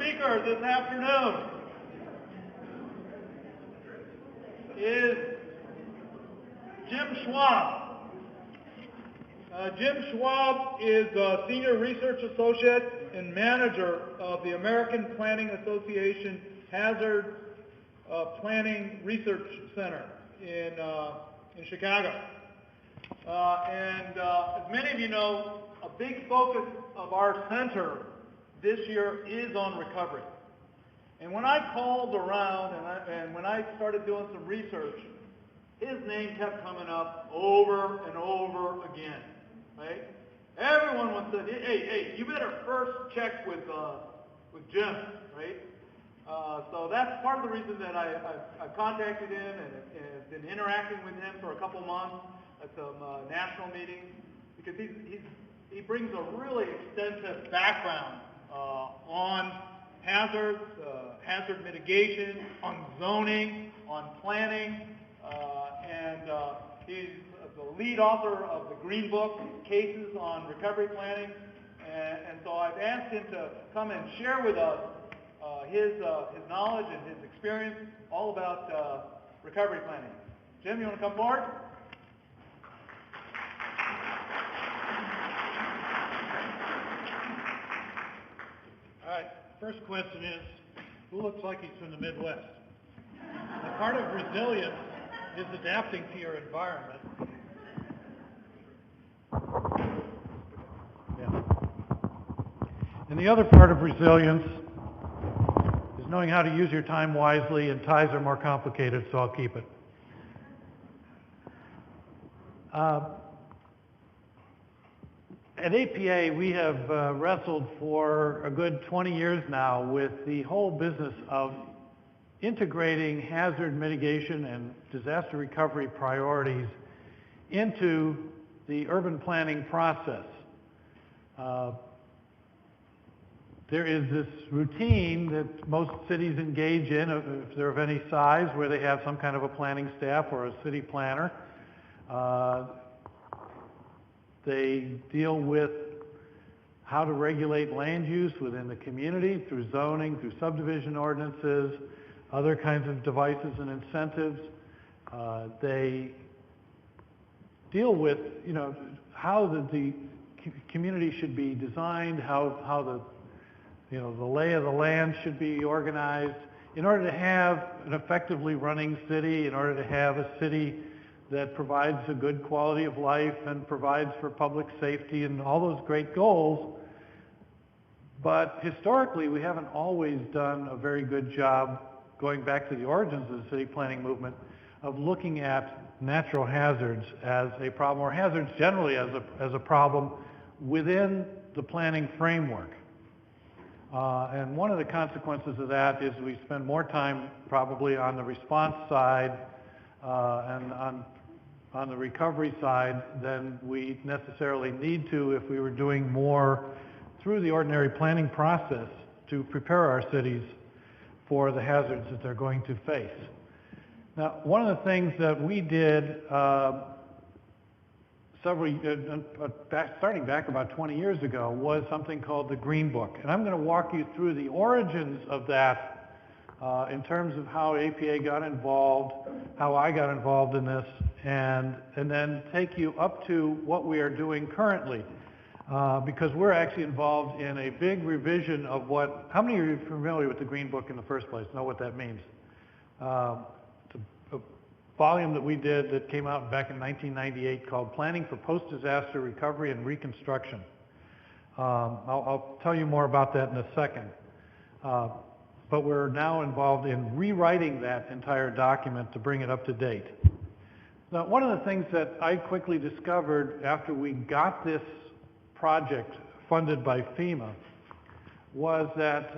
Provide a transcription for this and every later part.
speaker this afternoon is Jim Schwab. Jim Schwab is a Senior Research Associate and Manager of the American Planning Association Hazard Planning Research Center in Chicago. As many of you know, a big focus of our center this year is on recovery. And when I called around and when I started doing some research, his name kept coming up over and over again, right? Everyone would say, hey, you better first check with Jim, right? So that's part of the reason that I've contacted him and have been interacting with him for a couple months at some national meetings, because he brings a really extensive background on hazards, hazard mitigation, on zoning, on planning, and he's the lead author of the Green Book, Cases on Recovery Planning, and so I've asked him to come and share with us his knowledge and his experience all about recovery planning. Jim, you want to come forward? All right, first question is, who looks like he's from the Midwest? The part of resilience is adapting to your environment. Yeah. And the other part of resilience is knowing how to use your time wisely, and ties are more complicated, so I'll keep it. At APA, we have wrestled for a good 20 years now with the whole business of integrating hazard mitigation and disaster recovery priorities into the urban planning process. There is this routine that most cities engage in, if they're of any size, where they have some kind of a planning staff or a city planner. They deal with how to regulate land use within the community through zoning, through subdivision ordinances, other kinds of devices and incentives. They deal with, how the community should be designed, how the lay of the land should be organized in order to have an effectively running city, in order to have a city that provides a good quality of life and provides for public safety and all those great goals. But historically, we haven't always done a very good job, going back to the origins of the city planning movement, of looking at natural hazards as a problem, or hazards generally as a problem within the planning framework. And one of the consequences of that is we spend more time probably on the response side and on the recovery side than we necessarily need to if we were doing more through the ordinary planning process to prepare our cities for the hazards that they're going to face. Now, one of the things that we did starting back about 20 years ago was something called the Green Book. And I'm going to walk you through the origins of that in terms of how APA got involved, how I got involved in this, and then take you up to what we are doing currently. Because we're actually involved in a big revision of how many of you are familiar with the Green Book in the first place, know what that means? It's a volume that we did that came out back in 1998 called Planning for Post-Disaster Recovery and Reconstruction. I'll tell you more about that in a second. But we're now involved in rewriting that entire document to bring it up to date. Now, one of the things that I quickly discovered after we got this project funded by FEMA was that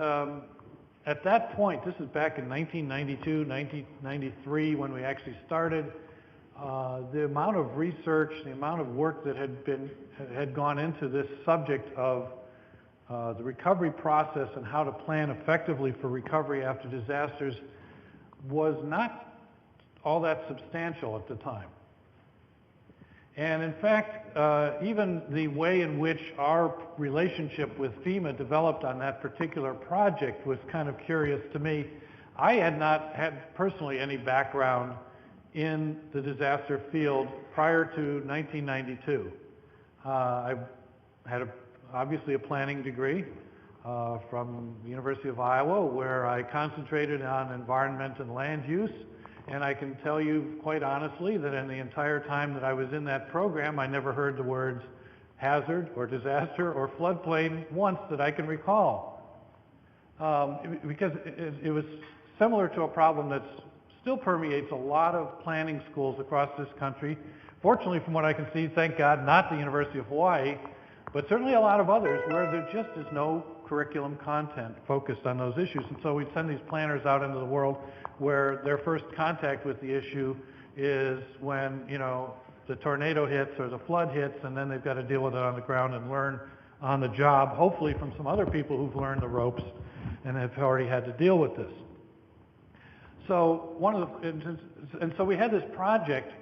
at that point, this is back in 1992, 1993, when we actually started, the amount of research, the amount of work that had gone into this subject of the recovery process and how to plan effectively for recovery after disasters was not all that substantial at the time. And in fact, even the way in which our relationship with FEMA developed on that particular project was kind of curious to me. I had not had personally any background in the disaster field prior to 1992. I had obviously a planning degree from the University of Iowa, where I concentrated on environment and land use. And I can tell you quite honestly that in the entire time that I was in that program, I never heard the words hazard or disaster or floodplain once that I can recall. Because it was similar to a problem that still permeates a lot of planning schools across this country. Fortunately, from what I can see, thank God, not the University of Hawaii, but certainly a lot of others where there just is no curriculum content focused on those issues. And so we'd send these planners out into the world where their first contact with the issue is when, you know, the tornado hits or the flood hits, and then they've got to deal with it on the ground and learn on the job, hopefully from some other people who've learned the ropes and have already had to deal with this. So so we had this project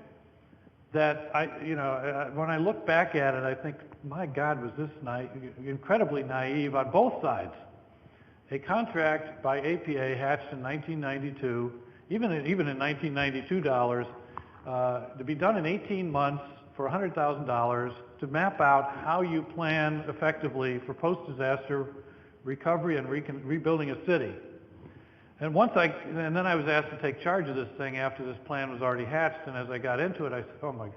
that when I look back at it, I think, my God, was this incredibly naive on both sides. A contract by APA hatched in 1992, even in 1992 dollars, to be done in 18 months for $100,000 to map out how you plan effectively for post-disaster recovery and rebuilding a city. And then I was asked to take charge of this thing after this plan was already hatched, and as I got into it, I said, oh my,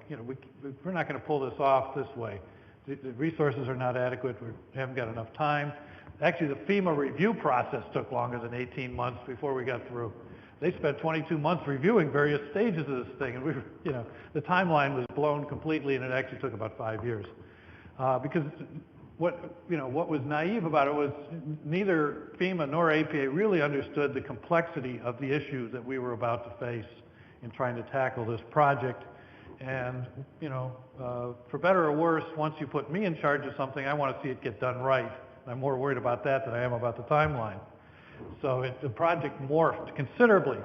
we're not going to pull this off this way. The resources are not adequate, we haven't got enough time. Actually, the FEMA review process took longer than 18 months before we got through. They spent 22 months reviewing various stages of this thing, and the timeline was blown completely, and it actually took about 5 years. Because what was naive about it was neither FEMA nor APA really understood the complexity of the issue that we were about to face in trying to tackle this project. And, for better or worse, once you put me in charge of something, I want to see it get done right. I'm more worried about that than I am about the timeline. So the project morphed considerably.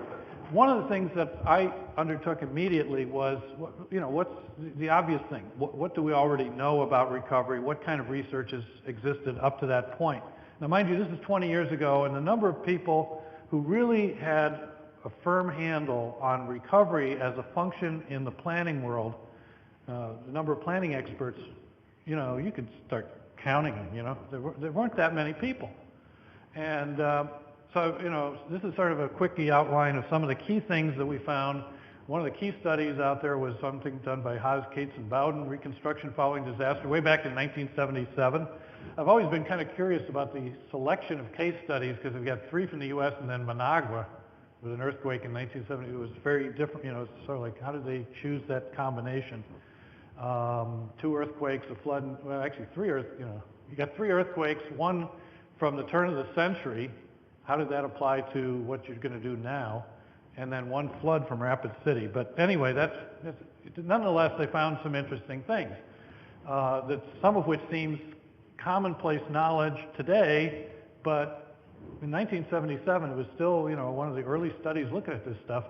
One of the things that I undertook immediately was, what's the obvious thing? What do we already know about recovery? What kind of research has existed up to that point? Now, mind you, this is 20 years ago, and the number of people who really had a firm handle on recovery as a function in the planning world, the number of planning experts, you could start counting them, there weren't that many people. And so, this is sort of a quickie outline of some of the key things that we found. One of the key studies out there was something done by Haas, Cates, and Bowden, Reconstruction Following Disaster, way back in 1977. I've always been kind of curious about the selection of case studies because we've got 3 from the U.S. and then Managua with an earthquake in 1970. It was very different, it's sort of like, how did they choose that combination? 2 earthquakes, a flood, well, actually 3 you got 3 earthquakes, one from the turn of the century. How did that apply to what you're going to do now? And then 1 flood from Rapid City. But anyway, nonetheless, they found some interesting things. Some of which seems commonplace knowledge today, but in 1977, it was still, one of the early studies looking at this stuff,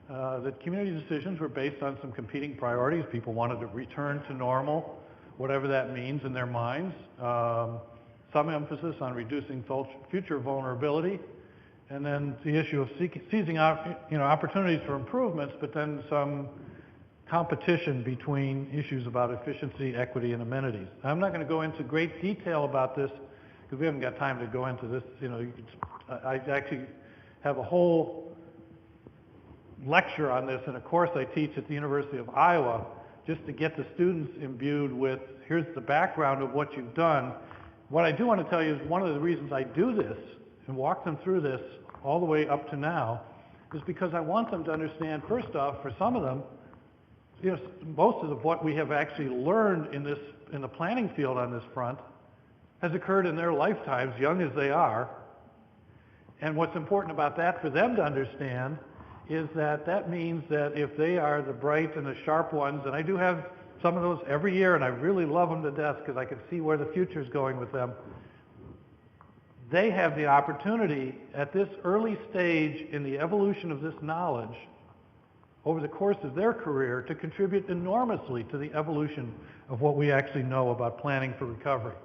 that community decisions were based on some competing priorities. People wanted to return to normal, whatever that means in their minds. Some emphasis on reducing future vulnerability, and then the issue of seizing opportunities for improvements, but then some competition between issues about efficiency, equity, and amenities. I'm not going to go into great detail about this because we haven't got time to go into this. I actually have a whole lecture on this in a course I teach at the University of Iowa, just to get the students imbued with, here's the background of what you've done. What I do want to tell you is one of the reasons I do this and walk them through this all the way up to now is because I want them to understand, first off, for some of them, most of what we have actually learned in the planning field on this front has occurred in their lifetimes, young as they are. And what's important about that for them to understand is that means that if they are the bright and the sharp ones, and I do have some of those every year, and I really love them to death because I can see where the future is going with them. They have the opportunity at this early stage in the evolution of this knowledge over the course of their career to contribute enormously to the evolution of what we actually know about planning for recovery.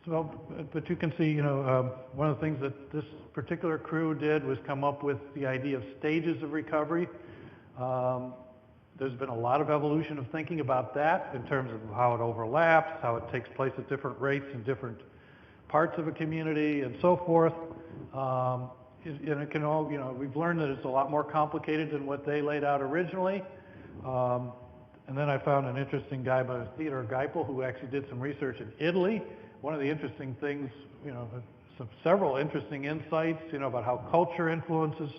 So, but you can see, you know, one of the things that this particular crew did was come up with the idea of stages of recovery. There's been a lot of evolution of thinking about that in terms of how it overlaps, how it takes place at different rates in different parts of a community, and so forth. And it can all, you know, we've learned that it's a lot more complicated than what they laid out originally. And then I found an interesting guy by Cedar, who actually did some research in Italy. One of the interesting things, you know, several interesting insights, you know, about how culture influences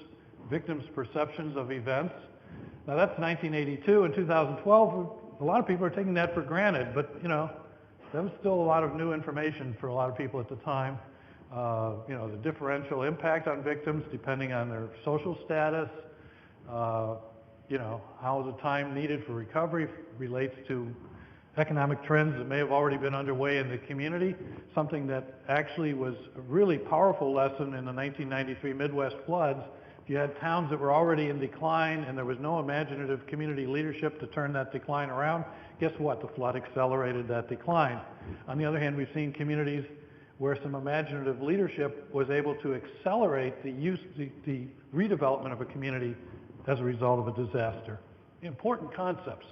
victims' perceptions of events. Now that's 1982. In 2012, a lot of people are taking that for granted, but, you know, that was still a lot of new information for a lot of people at the time. You know, the differential impact on victims depending on their social status, you know, how the time needed for recovery relates to economic trends that may have already been underway in the community, something that actually was a really powerful lesson in the 1993 Midwest floods. You had towns that were already in decline and there was no imaginative community leadership to turn that decline around. Guess what? The flood accelerated that decline. On the other hand, we've seen communities where some imaginative leadership was able to accelerate the redevelopment of a community as a result of a disaster. Important concepts.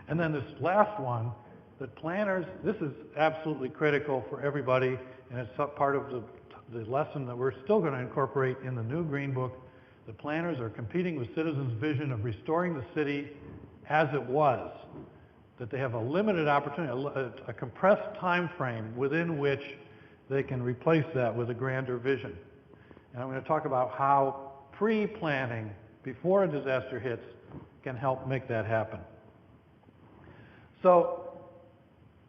And then this last one, that planners, this is absolutely critical for everybody, and it's part of the lesson that we're still going to incorporate in the new Green Book. The planners are competing with citizens' vision of restoring the city as it was, that they have a limited opportunity, a compressed time frame within which they can replace that with a grander vision. And I'm going to talk about how pre-planning before a disaster hits can help make that happen. So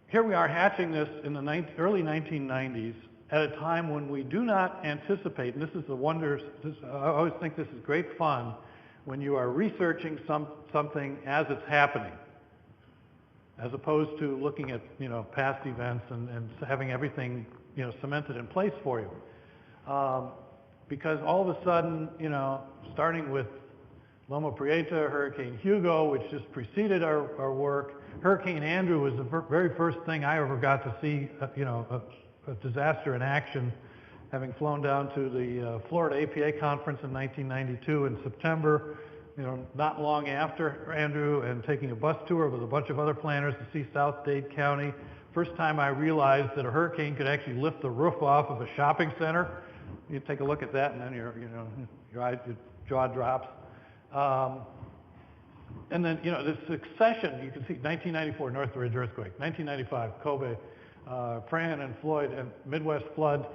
here we are hatching this in the early 1990s at a time when we do not anticipate, and this is the wonders, I always think this is great fun, when you are researching something as it's happening, as opposed to looking at, you know, past events and having everything, you know, cemented in place for you. Because all of a sudden, you know, starting with Loma Prieta, Hurricane Hugo, which just preceded our work, Hurricane Andrew was the very first thing I ever got to see, you know, a disaster in action, having flown down to the Florida APA conference in 1992 in September, you know, not long after Andrew, and taking a bus tour with a bunch of other planners to see South Dade County. First time I realized that a hurricane could actually lift the roof off of a shopping center. You take a look at that and then your jaw drops. And then, you know, this succession, you can see 1994 Northridge earthquake, 1995 Kobe, Fran and Floyd and Midwest flood.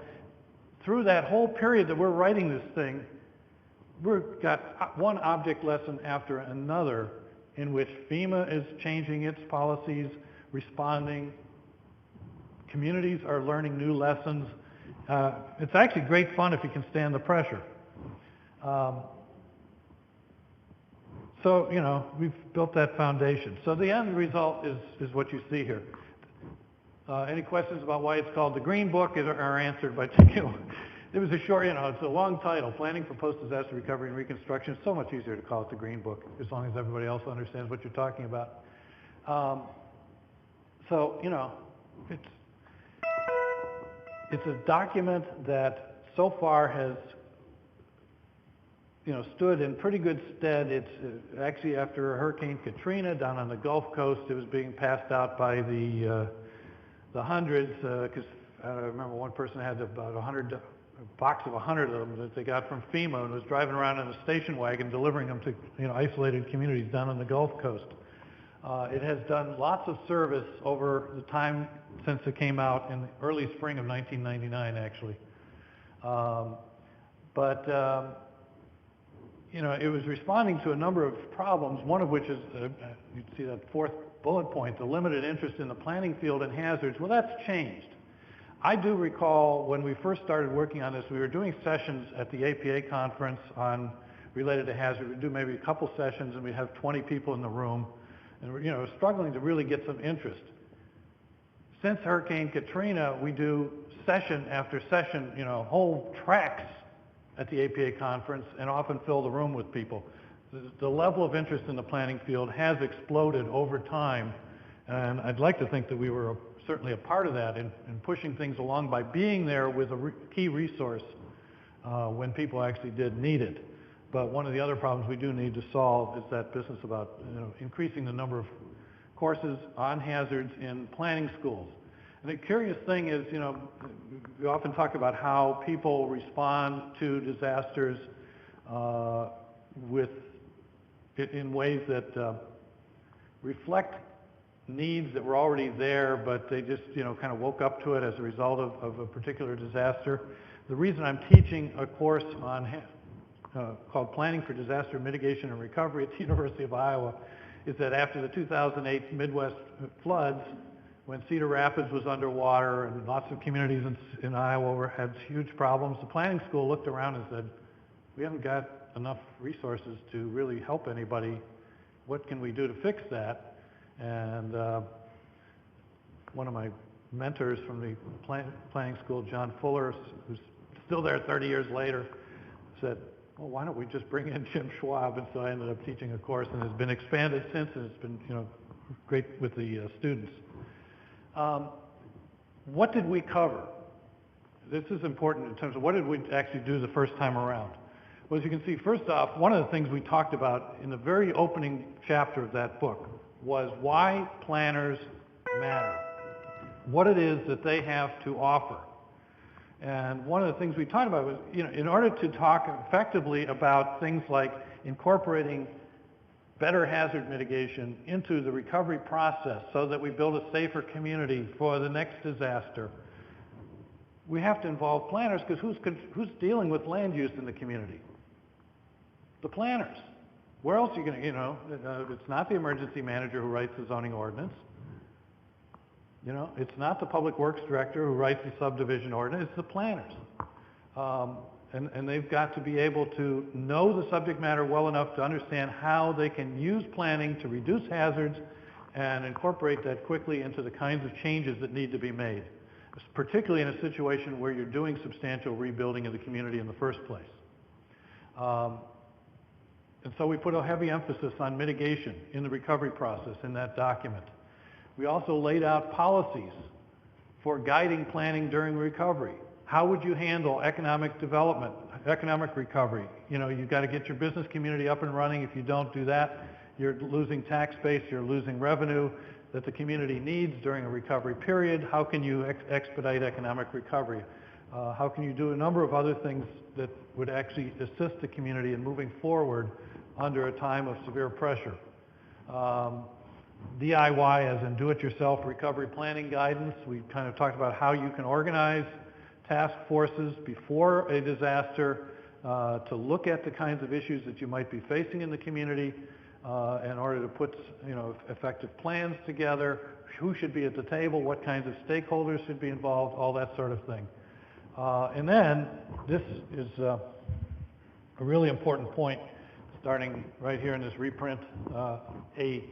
Through that whole period that we're writing this thing, we've got one object lesson after another in which FEMA is changing its policies, responding. Communities are learning new lessons. It's actually great fun if you can stand the pressure. So, you know, we've built that foundation. So the end result is what you see here. Any questions about why it's called the Green Book are answered by taking. It was a short, you know, it's a long title, Planning for Post-Disaster Recovery and Reconstruction. It's so much easier to call it the Green Book, as long as everybody else understands what you're talking about. So, you know, it's a document that so far has, you know, stood in pretty good stead. It's actually after Hurricane Katrina down on the Gulf Coast, it was being passed out by the hundreds, because I remember one person had about a box of 100 of them that they got from FEMA and was driving around in a station wagon delivering them to, you know, isolated communities down on the Gulf Coast. It has done lots of service over the time since it came out in the early spring of 1999, actually. You know, it was responding to a number of problems, one of which is, you see that fourth bullet point, the limited interest in the planning field and hazards. Well, that's changed. I do recall when we first started working on this, we were doing sessions at the APA conference on related to hazard. We'd do maybe a couple sessions and we'd have 20 people in the room, and we're, you know, struggling to really get some interest. Since Hurricane Katrina, we do session after session, you know, whole tracks at the APA conference, and often fill the room with people. the level of interest in the planning field has exploded over time, and I'd like to think that we were certainly a part of that in pushing things along by being there with a key resource when people actually did need it. But one of the other problems we do need to solve is that business about increasing the number of courses on hazards in planning schools. And the curious thing is, we often talk about how people respond to disasters in ways that reflect needs that were already there, but they just, kind of woke up to it as a result of a particular disaster. The reason I'm teaching a course on called Planning for Disaster Mitigation and Recovery at the University of Iowa is that after the 2008 Midwest floods, when Cedar Rapids was underwater and lots of communities in Iowa had huge problems, the planning school looked around and said, we haven't got enough resources to really help anybody. What can we do to fix that? And one of my mentors from the planning school, John Fuller, who's still there 30 years later, said, well, why don't we just bring in Jim Schwab? And so I ended up teaching a course, and it's been expanded since, and it's been, great with the students. What did we cover? This is important in terms of what did we actually do the first time around? Well, as you can see, first off, one of the things we talked about in the very opening chapter of that book was why planners matter, what it is that they have to offer. And one of the things we talked about was, in order to talk effectively about things like incorporating better hazard mitigation into the recovery process so that we build a safer community for the next disaster, we have to involve planners, because who's dealing with land use in the community? The planners. Where else are you going to, it's not the emergency manager who writes the zoning ordinance. It's not the public works director who writes the subdivision ordinance, it's the planners. And they've got to be able to know the subject matter well enough to understand how they can use planning to reduce hazards and incorporate that quickly into the kinds of changes that need to be made, particularly in a situation where you're doing substantial rebuilding of the community in the first place. And so we put a heavy emphasis on mitigation in the recovery process in that document. We also laid out policies for guiding planning during recovery. How would you handle economic development, economic recovery? You've got to get your business community up and running. If you don't do that, you're losing tax base, you're losing revenue that the community needs during a recovery period. How can you expedite economic recovery? How can you do a number of other things that would actually assist the community in moving forward under a time of severe pressure? DIY, as in do-it-yourself recovery planning guidance. We kind of talked about how you can organize task forces before a disaster to look at the kinds of issues that you might be facing in the community in order to put effective plans together, who should be at the table, what kinds of stakeholders should be involved, all that sort of thing. And then this is a really important point starting right here in this reprint, a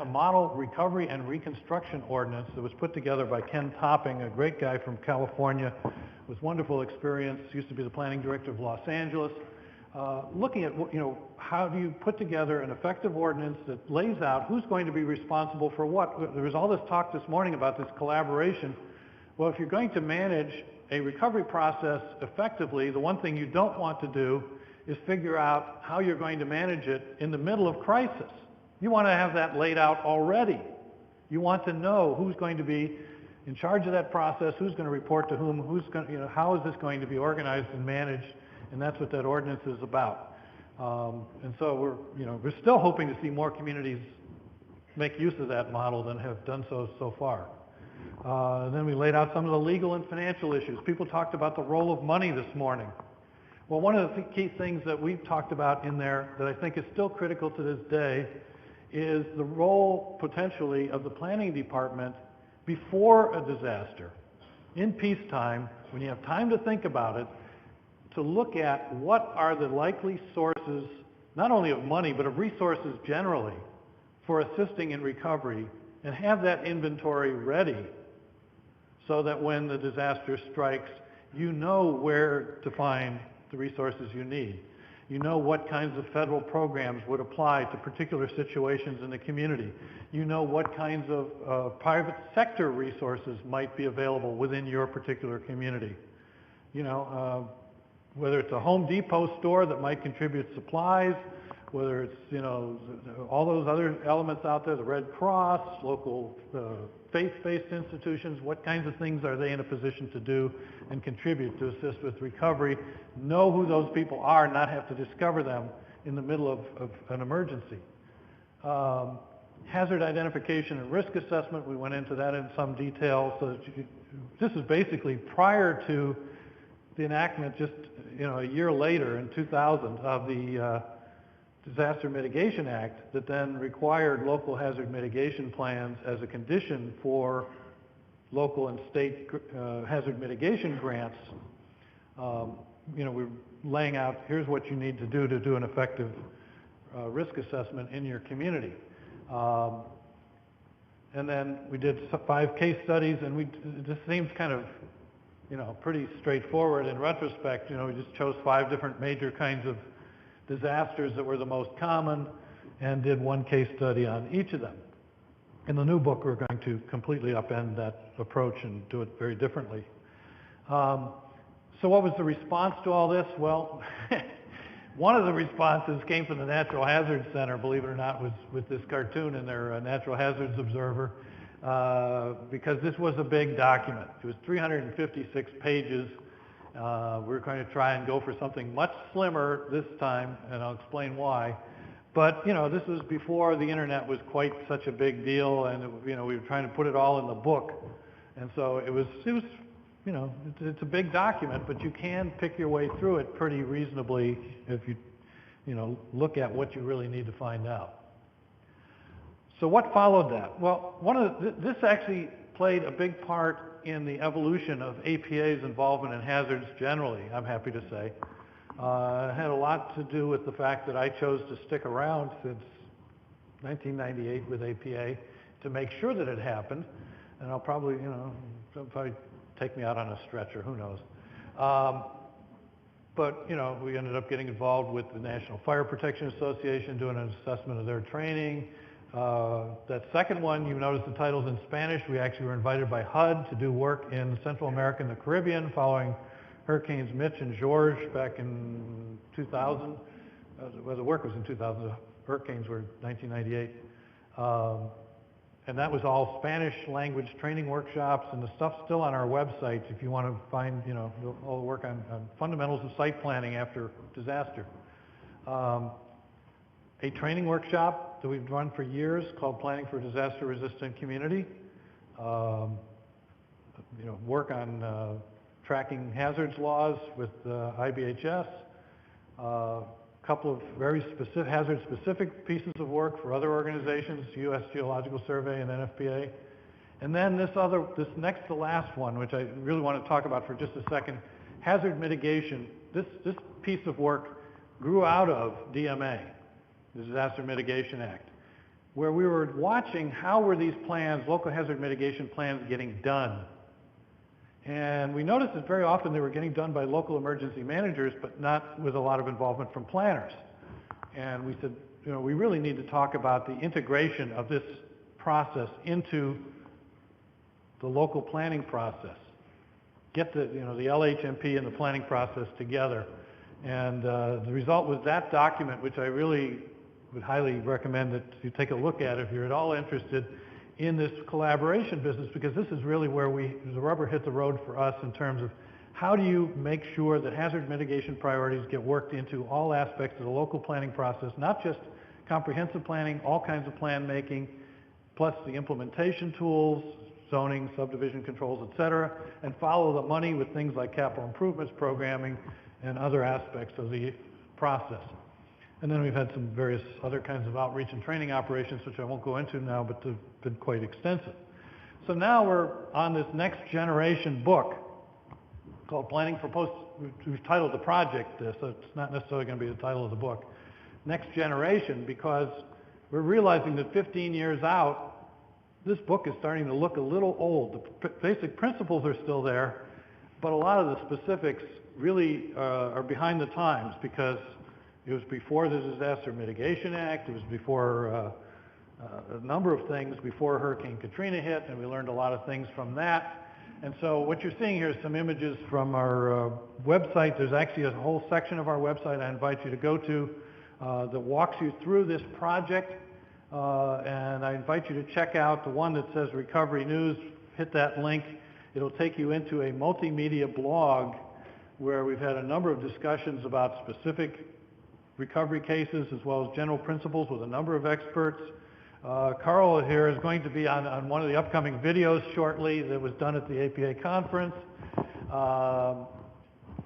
model recovery and reconstruction ordinance that was put together by Ken Topping, a great guy from California with wonderful experience, used to be the planning director of Los Angeles, looking at, how do you put together an effective ordinance that lays out who's going to be responsible for what. There was all this talk this morning about this collaboration. Well, if you're going to manage a recovery process effectively, the one thing you don't want to do is figure out how you're going to manage it in the middle of crisis. You want to have that laid out already. You want to know who's going to be in charge of that process, who's going to report to whom, how is this going to be organized and managed, and that's what that ordinance is about. And so we're still hoping to see more communities make use of that model than have done so far. And then we laid out some of the legal and financial issues. People talked about the role of money this morning. Well, one of the key things that we've talked about in there that I think is still critical to this day is the role, potentially, of the planning department before a disaster, in peacetime, when you have time to think about it, to look at what are the likely sources, not only of money, but of resources generally, for assisting in recovery, and have that inventory ready so that when the disaster strikes, you know where to find the resources you need. You know what kinds of federal programs would apply to particular situations in the community. You know what kinds of private sector resources might be available within your particular community. You know, whether it's a Home Depot store that might contribute supplies, whether it's, you know, all those other elements out there, the Red Cross, local faith-based institutions, what kinds of things are they in a position to do and contribute to assist with recovery? Know who those people are, not have to discover them in the middle of an emergency. Hazard identification and risk assessment, we went into that in some detail. So that this is basically prior to the enactment, just, you know, a year later in 2000 of the Disaster Mitigation Act that then required local hazard mitigation plans as a condition for local and state hazard mitigation grants. You know, we're laying out, here's what you need to do an effective risk assessment in your community. And then we did 5 case studies, and this seems kind of, you know, pretty straightforward in retrospect. You know, we just chose 5 different major kinds of disasters that were the most common and did 1 case study on each of them. In the new book, we're going to completely upend that approach and do it very differently. So what was the response to all this? Well, one of the responses came from the Natural Hazards Center, believe it or not, was with this cartoon in their Natural Hazards Observer, because this was a big document. It was 356 pages. We're going to try and go for something much slimmer this time, and I'll explain why. But, you know, this was before the internet was quite such a big deal, and, you know, we were trying to put it all in the book. And so it was, you know, it's a big document, but you can pick your way through it pretty reasonably if you know, look at what you really need to find out. So what followed that? Well, this actually played a big part in the evolution of APA's involvement in hazards generally, I'm happy to say. It had a lot to do with the fact that I chose to stick around since 1998 with APA to make sure that it happened. And I'll probably, you know, they'll probably take me out on a stretcher, who knows. But, you know, we ended up getting involved with the National Fire Protection Association, doing an assessment of their training. That second one, you notice the title's in Spanish. We actually were invited by HUD to do work in Central America and the Caribbean following Hurricanes Mitch and George back in 2000. Well, the work was in 2000. The hurricanes were 1998. And that was all Spanish language training workshops, and the stuff's still on our website if you want to find, you know, all the work on fundamentals of site planning after disaster. A training workshop that we've run for years called Planning for a Disaster Resistant Community. You know, work on tracking hazards laws with IBHS. A couple of very specific, hazard-specific pieces of work for other organizations, U.S. Geological Survey and NFPA. And then this next to last one, which I really want to talk about for just a second, hazard mitigation. This piece of work grew out of DMA, the Disaster Mitigation Act, where we were watching how were these plans, local hazard mitigation plans, getting done. And we noticed that very often they were getting done by local emergency managers, but not with a lot of involvement from planners. And we said, you know, we really need to talk about the integration of this process into the local planning process. Get the, you know, the LHMP and the planning process together. And the result was that document, which I really would highly recommend that you take a look at if you're at all interested in this collaboration business, because this is really where the rubber hit the road for us in terms of how do you make sure that hazard mitigation priorities get worked into all aspects of the local planning process, not just comprehensive planning, all kinds of plan making, plus the implementation tools, zoning, subdivision controls, et cetera, and follow the money with things like capital improvements, programming, and other aspects of the process. And then we've had some various other kinds of outreach and training operations, which I won't go into now, but they've been quite extensive. So now we're on this next generation book called Planning for Post, we've titled the project this, so it's not necessarily going to be the title of the book, Next Generation, because we're realizing that 15 years out, this book is starting to look a little old. The basic principles are still there, but a lot of the specifics really are behind the times, because It was before the Disaster Mitigation Act. It was before a number of things before Hurricane Katrina hit, and we learned a lot of things from that. And so what you're seeing here is some images from our website. There's actually a whole section of our website I invite you to go to that walks you through this project. And I invite you to check out the one that says Recovery News. Hit that link. It'll take you into a multimedia blog where we've had a number of discussions about specific recovery cases as well as general principles with a number of experts. Carl here is going to be on one of the upcoming videos shortly that was done at the APA conference.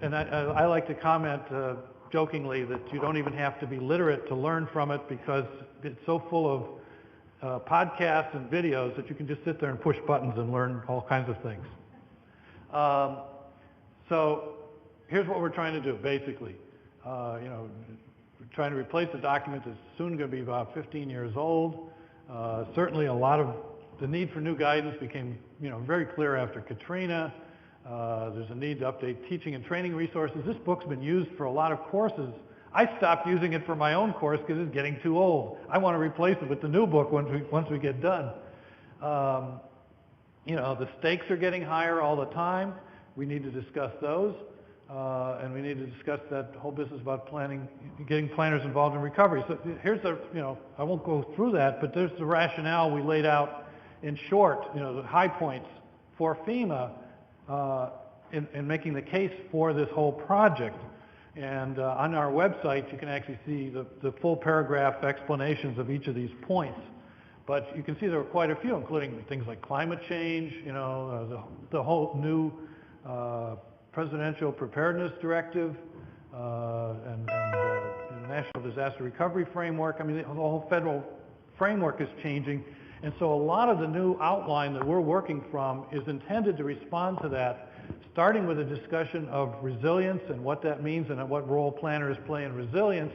And I like to comment jokingly that you don't even have to be literate to learn from it because it's so full of podcasts and videos that you can just sit there and push buttons and learn all kinds of things. So here's what we're trying to do, basically. We're trying to replace a document that's soon going to be about 15 years old. Certainly a lot of the need for new guidance became very clear after Katrina. There's a need to update teaching and training resources. This book's been used for a lot of courses. I stopped using it for my own course because it's getting too old. I want to replace it with the new book once we get done. The stakes are getting higher all the time. We need to discuss those. And we need to discuss that whole business about planning, getting planners involved in recovery. So here's I won't go through that, but there's the rationale we laid out in short, the high points for FEMA in making the case for this whole project. And on our website, you can actually see the full paragraph explanations of each of these points. But you can see there are quite a few, including things like climate change, the whole new Presidential Preparedness Directive and the National Disaster Recovery Framework. I mean, the whole federal framework is changing. And so a lot of the new outline that we're working from is intended to respond to that, starting with a discussion of resilience and what that means and what role planners play in resilience,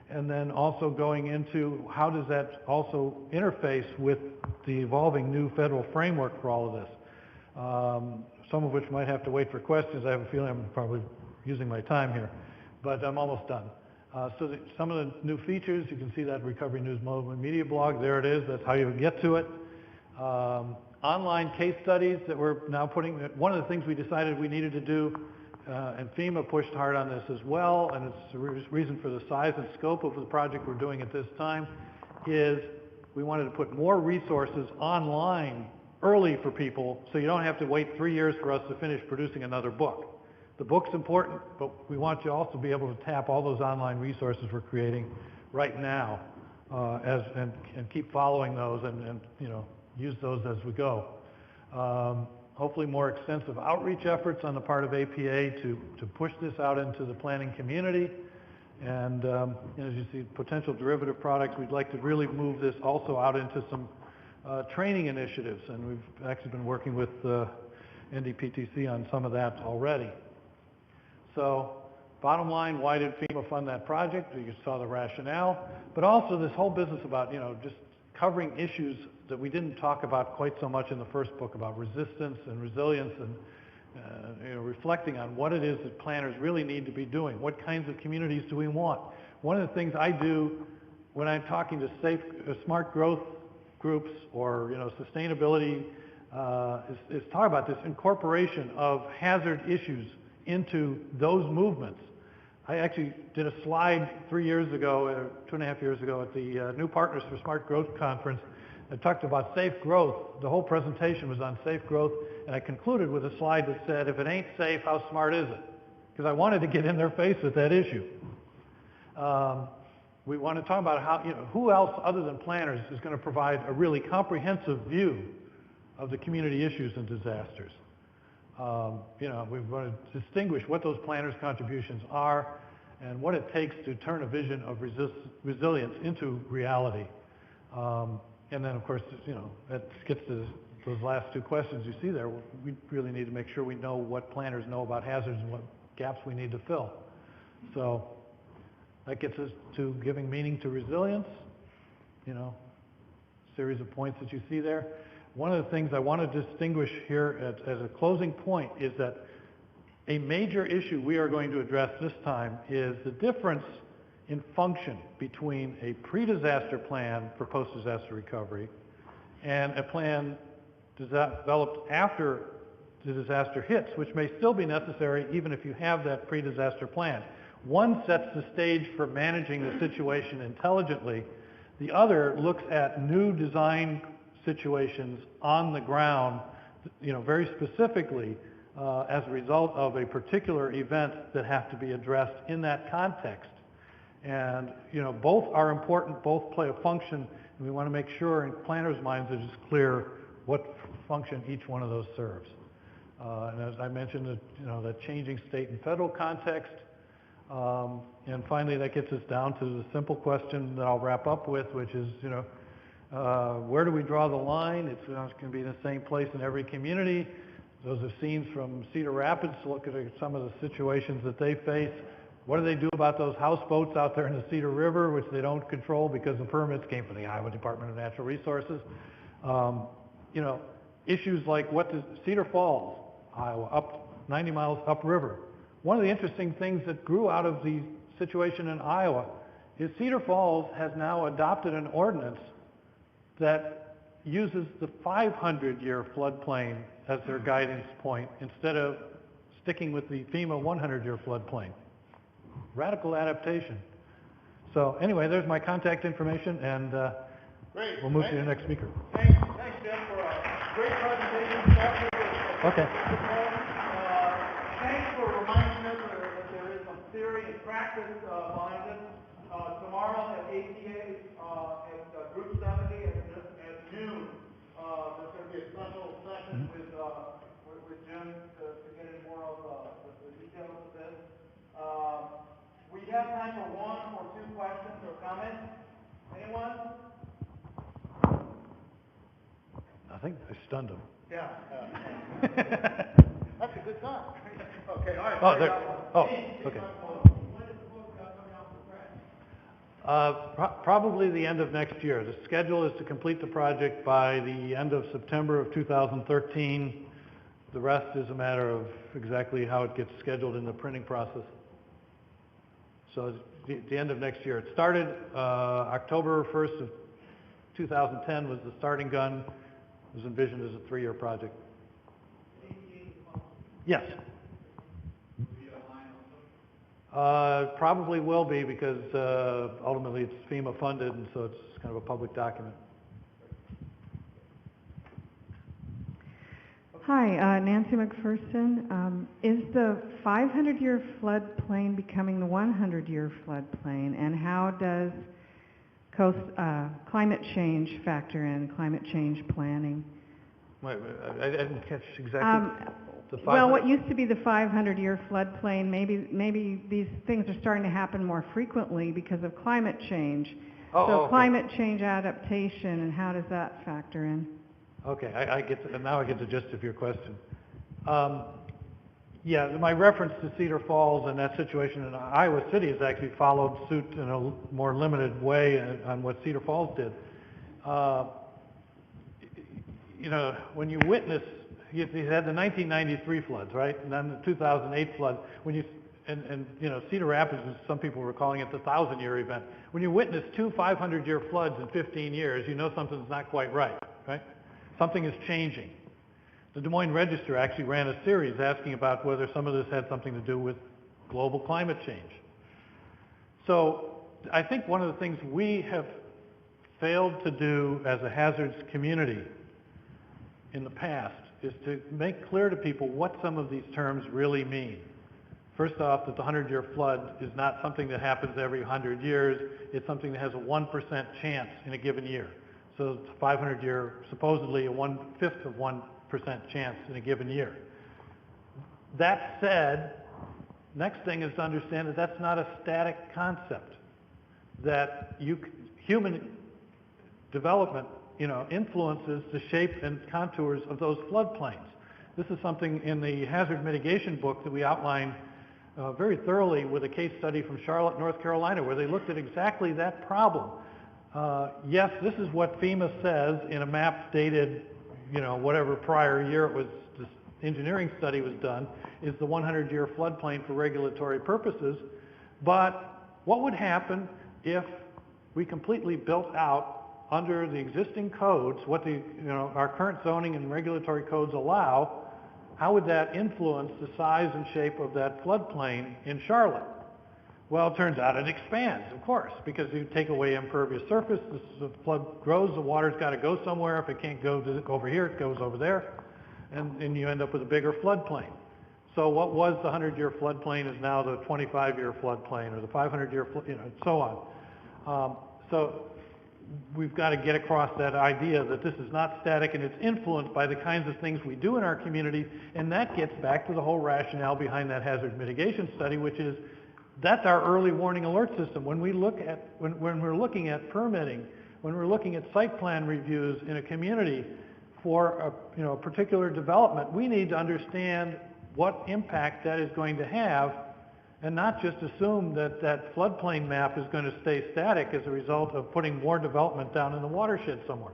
and then also going into how does that also interface with the evolving new federal framework for all of this. Some of which might have to wait for questions. I have a feeling I'm probably using my time here, but I'm almost done. Some of the new features, you can see that Recovery News Media blog. There it is. That's how you get to it. Online case studies that we're now putting. One of the things we decided we needed to do, and FEMA pushed hard on this as well, and it's the reason for the size and scope of the project we're doing at this time, is we wanted to put more resources online early for people, so you don't have to wait 3 years for us to finish producing another book. The book's important, but we want you also to be able to tap all those online resources we're creating right now, and keep following those and use those as we go. Hopefully more extensive outreach efforts on the part of APA to push this out into the planning community. And as you see, potential derivative products, we'd like to really move this also out into some training initiatives, and we've actually been working with NDPTC on some of that already. So bottom line, why did FEMA fund that project? You saw the rationale, but also this whole business about just covering issues that we didn't talk about quite so much in the first book about resistance and resilience, and reflecting on what it is that planners really need to be doing. What kinds of communities do we want? One of the things I do when I'm talking to smart growth groups or sustainability is talk about this incorporation of hazard issues into those movements. I actually did a slide 3 years ago, 2.5 years ago at the New Partners for Smart Growth Conference. I talked about safe growth. The whole presentation was on safe growth, and I concluded with a slide that said, if it ain't safe, how smart is it? Because I wanted to get in their face with that issue. We want to talk about how, who else other than planners is going to provide a really comprehensive view of the community issues and disasters. We want to distinguish what those planners' contributions are and what it takes to turn a vision of resilience into reality. And then, of course, that gets to those last two questions you see there. We really need to make sure we know what planners know about hazards and what gaps we need to fill. So that gets us to giving meaning to resilience, series of points that you see there. One of the things I want to distinguish here as a closing point is that a major issue we are going to address this time is the difference in function between a pre-disaster plan for post-disaster recovery and a plan developed after the disaster hits, which may still be necessary even if you have that pre-disaster plan. One sets the stage for managing the situation intelligently. The other looks at new design situations on the ground, very specifically as a result of a particular event that have to be addressed in that context. And both are important, both play a function, and we want to make sure in planners' minds it is clear what function each one of those serves. And as I mentioned, that changing state and federal context. And finally, that gets us down to the simple question that I'll wrap up with, which is, where do we draw the line? It's going to be in the same place in every community. Those are scenes from Cedar Rapids to look at some of the situations that they face. What do they do about those houseboats out there in the Cedar River, which they don't control because the permits came from the Iowa Department of Natural Resources? Issues like what does Cedar Falls, Iowa, up 90 miles upriver. One of the interesting things that grew out of the situation in Iowa is Cedar Falls has now adopted an ordinance that uses the 500-year floodplain as their guidance point instead of sticking with the FEMA 100-year floodplain. Radical adaptation. So anyway, there's my contact information, and Great. we'll move to the next speaker. Thanks, Jim, for a great presentation. Okay. Thanks for reminding us that there is some theory and practice behind this. Tomorrow at ATA, at Group 70 at noon, there's going to be a special session with Jim to get in more of the details of this. We have time for one or two questions or comments. Anyone? I think I stunned him. Yeah. That's a good sign. Okay, all right. Okay. Probably the end of next year. The schedule is to complete the project by the end of September of 2013. The rest is a matter of exactly how it gets scheduled in the printing process. So it's the end of next year. It started October 1st of 2010 was the starting gun. It was envisioned as a 3-year project. Yes. Probably will be because ultimately it's FEMA funded, and so it's kind of a public document. Hi, Nancy McPherson. Is the 500-year floodplain becoming the 100-year floodplain, and how does climate change factor in, climate change planning? Wait, I didn't catch exactly. Well, what used to be the 500-year floodplain, maybe these things are starting to happen more frequently because of climate change. So climate change adaptation, and how does that factor in? Okay, now I get the gist of your question. Yeah, my reference to Cedar Falls and that situation in Iowa City has actually followed suit in a more limited way on what Cedar Falls did. When you witness, you had the 1993 floods, right? And then the 2008 flood. Cedar Rapids, some people were calling it the 1,000-year event. When you witness 2 500-year floods in 15 years, you know something's not quite right? Something is changing. The Des Moines Register actually ran a series asking about whether some of this had something to do with global climate change. So I think one of the things we have failed to do as a hazards community in the past is to make clear to people what some of these terms really mean. First off, that the 100-year flood is not something that happens every 100 years. It's something that has a 1% chance in a given year. So it's 500-year, supposedly a 1/5 of 1% chance in a given year. That said, next thing is to understand that that's not a static concept. That human development, influences the shape and contours of those floodplains. This is something in the hazard mitigation book that we outline very thoroughly with a case study from Charlotte, North Carolina, where they looked at exactly that problem. Yes, this is what FEMA says in a map dated, whatever prior year it was, this engineering study was done, is the 100-year floodplain for regulatory purposes. But what would happen if we completely built out under the existing codes, what our current zoning and regulatory codes allow, how would that influence the size and shape of that floodplain in Charlotte? Well, it turns out it expands, of course, because you take away impervious surface, the flood grows, the water's got to go somewhere. If it can't go over here, it goes over there, and you end up with a bigger floodplain. So what was the 100-year floodplain is now the 25-year floodplain, or the 500-year, and so on. So we've got to get across that idea that this is not static, and it's influenced by the kinds of things we do in our community, and that gets back to the whole rationale behind that hazard mitigation study, which is that's our early warning alert system. When we're looking at permitting, when we're looking at site plan reviews in a community for a particular development, we need to understand what impact that is going to have, and not just assume that that floodplain map is going to stay static as a result of putting more development down in the watershed somewhere.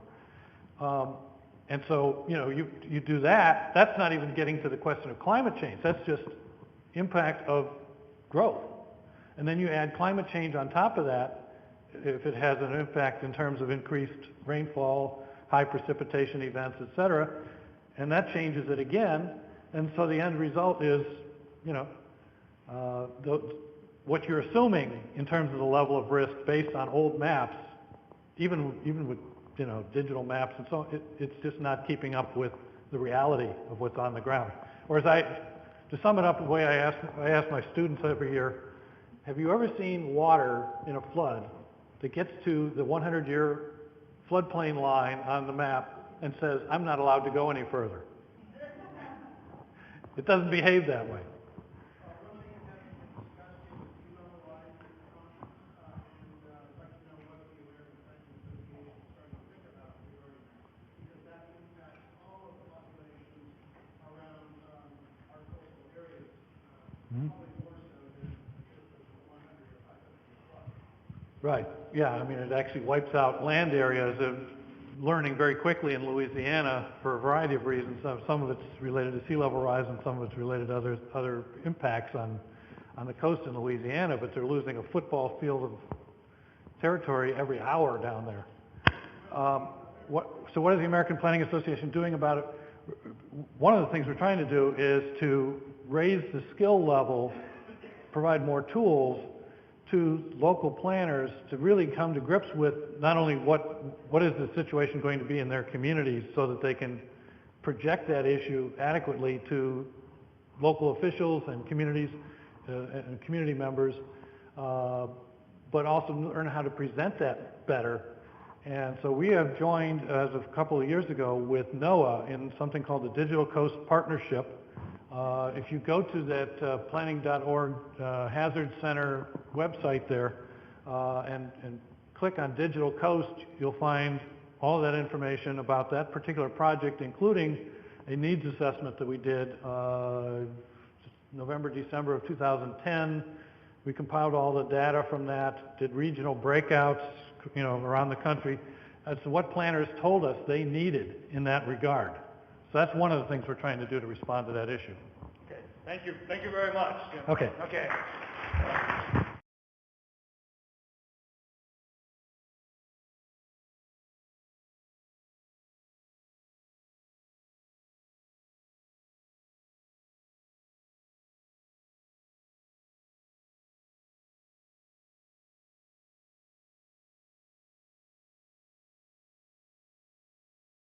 And so, you do that, that's not even getting to the question of climate change. That's just impact of growth. And then you add climate change on top of that, if it has an impact in terms of increased rainfall, high precipitation events, et cetera, and that changes it again. And so the end result is, what you're assuming in terms of the level of risk based on old maps, even with digital maps and so on, it's just not keeping up with the reality of what's on the ground. Whereas to sum it up the way I ask my students every year, have you ever seen water in a flood that gets to the 100-year floodplain line on the map and says, I'm not allowed to go any further? It doesn't behave that way. Right, yeah, I mean, it actually wipes out land areas. Learning very quickly in Louisiana for a variety of reasons. Some of it's related to sea level rise and some of it's related to other impacts on the coast in Louisiana, but they're losing a football field of territory every hour down there. So what is the American Planning Association doing about it? One of the things we're trying to do is to raise the skill level, provide more tools to local planners to really come to grips with not only what is the situation going to be in their communities so that they can project that issue adequately to local officials and communities and community members, but also learn how to present that better. And so we have joined, as of a couple of years ago, with NOAA in something called the Digital Coast Partnership. If you go to that planning.org Hazard Center website there and click on Digital Coast, you'll find all that information about that particular project, including a needs assessment that we did November, December of 2010. We compiled all the data from that, did regional breakouts, around the country as to what planners told us they needed in that regard. So that's one of the things we're trying to do to respond to that issue. Okay, thank you very much. Okay. Okay.